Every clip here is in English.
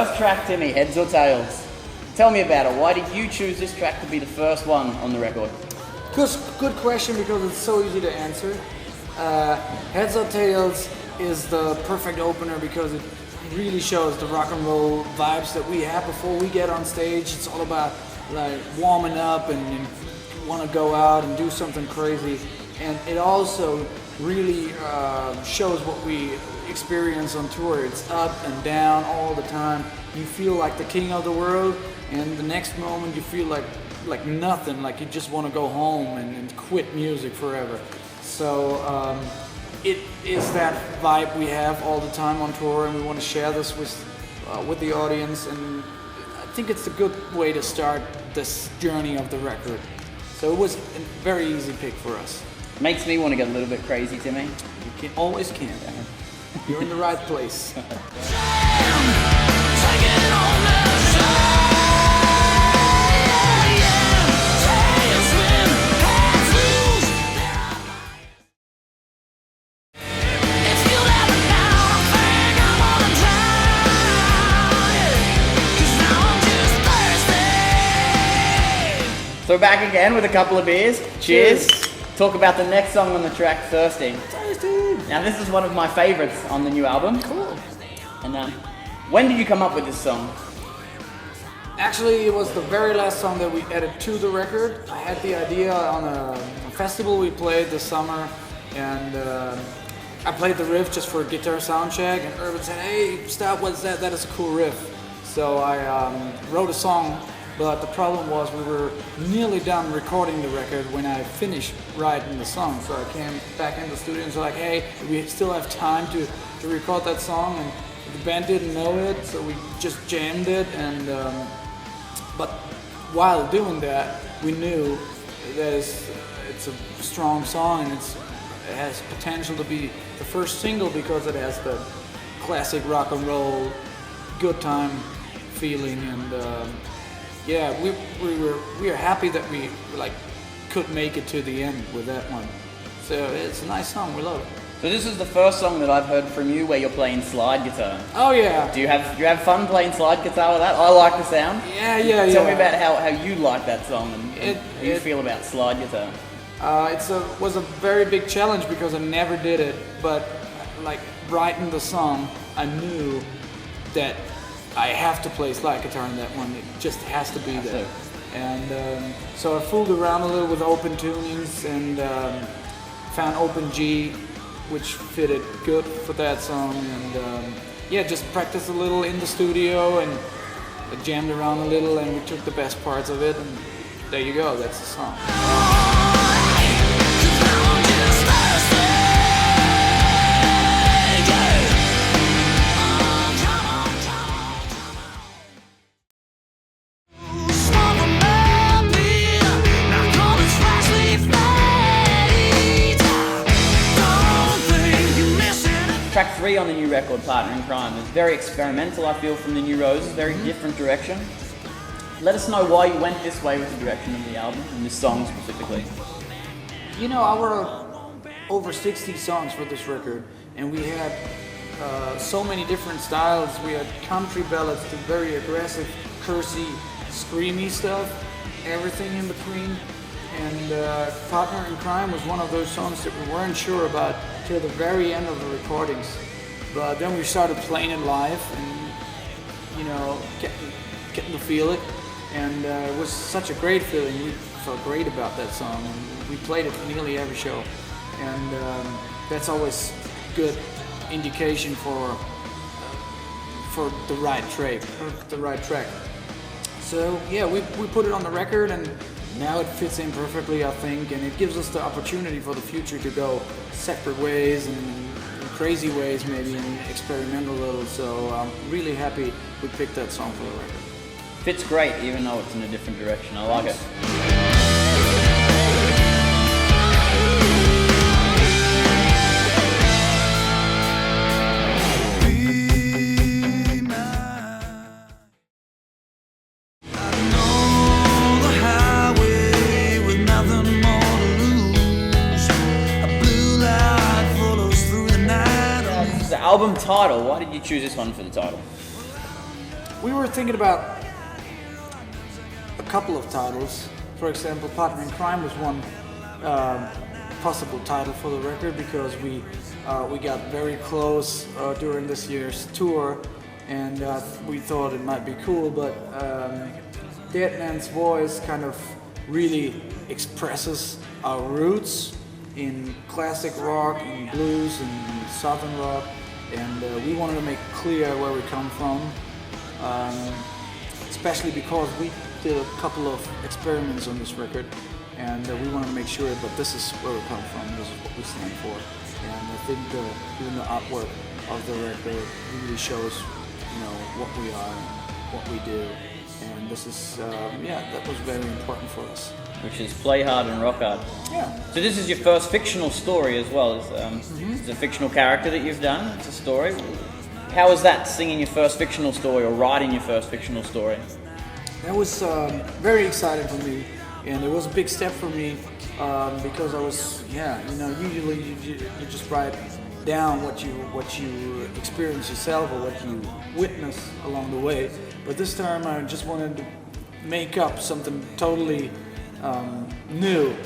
first track, Timmy, Heads or Tails? Tell me about it. Why did you choose this track to be the first one on the record? Good question, because it's so easy to answer. Heads or Tails is the perfect opener because it really shows the rock and roll vibes that we have before we get on stage. It's all about like warming up and want to go out and do something crazy, and it also really shows what we experience on tour. It's up and down all the time. You feel like the king of the world, and the next moment you feel like nothing, like you just want to go home and quit music forever. So it is that vibe we have all the time on tour, and we want to share this with the audience, and I think it's a good way to start this journey of the record. So it was a very easy pick for us. Makes me want to get a little bit crazy, Timmy. You always can. You're in the right place. So we're back again with a couple of beers. Cheers. Talk about the next song on the track, Thirsty. Now this is one of my favorites on the new album. Cool. And when did you come up with this song? Actually, it was the very last song that we added to the record. I had the idea on a festival we played this summer, and I played the riff just for a guitar sound check, and Urban said, "Hey, stop, what's that? That is a cool riff." So I wrote a song, but the problem was we were nearly done recording the record when I finished writing the song. So I came back in the studio and was like, "Hey, we still have time to record that song," and the band didn't know it, so we just jammed it. And but while doing that, we knew that it's a strong song, and it has potential to be the first single because it has the classic rock and roll good time feeling. And yeah, we are happy that we could make it to the end with that one. So it's a nice song. We love it. So this is the first song that I've heard from you where you're playing slide guitar. Oh yeah. Do you have fun playing slide guitar with that? I like the sound. Yeah. Tell me about how you like that song and how you feel about slide guitar. It was a very big challenge because I never did it, but like writing the song, I knew that I have to play slide guitar in that one. It just has to be there. And so I fooled around a little with open tunings and found open G, which fitted good for that song. And yeah, just practiced a little in the studio and jammed around a little, and we took the best parts of it, and there you go, that's the song. Track 3 on the new record, Partner in Crime, is very experimental, I feel, from the new Roses, very different direction. Let us know why you went this way with the direction of the album, and this song specifically. You know, I wrote over 60 songs for this record, and we had so many different styles. We had country ballads to very aggressive, cursy, screamy stuff, everything in between. And Partner in Crime was one of those songs that we weren't sure about till the very end of the recordings. But then we started playing it live and, you know, getting to feel it. And it was such a great feeling. We felt great about that song, and we played it nearly every show. And that's always good indication for the right track. So yeah, we put it on the record, and now it fits in perfectly, I think, and it gives us the opportunity for the future to go separate ways and crazy ways maybe, and experiment a little. So I'm really happy we picked that song for the record. Fits great, even though it's in a different direction. I like it. Album title, why did you choose this one for the title? we were thinking about a couple of titles. For example, Partner in Crime was one possible title for the record, because we got very close during this year's tour, and we thought it might be cool, but Dead Man's Voice kind of really expresses our roots in classic rock, in blues, and southern rock, and we wanted to make clear where we come from, especially because we did a couple of experiments on this record, and we wanted to make sure that this is where we come from, this is what we stand for. And I think even the artwork of the record really shows, what we are, what we do, and this is, that was very important for us. Which is play hard and rock hard. Yeah. So this is your first fictional story as well. It's a fictional character that you've done. It's a story. How was that, singing your first fictional story or writing your first fictional story? That was very exciting for me, and it was a big step for me because I was, usually you just write down what you experience yourself or what you witness along the way. But this time I just wanted to make up something totally new,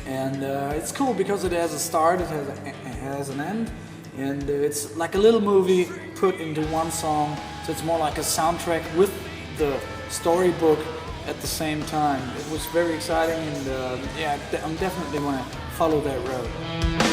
and it's cool because it has a start, it has an end, and it's like a little movie put into one song. So it's more like a soundtrack with the storybook at the same time. It was very exciting, and I'm definitely want to follow that road.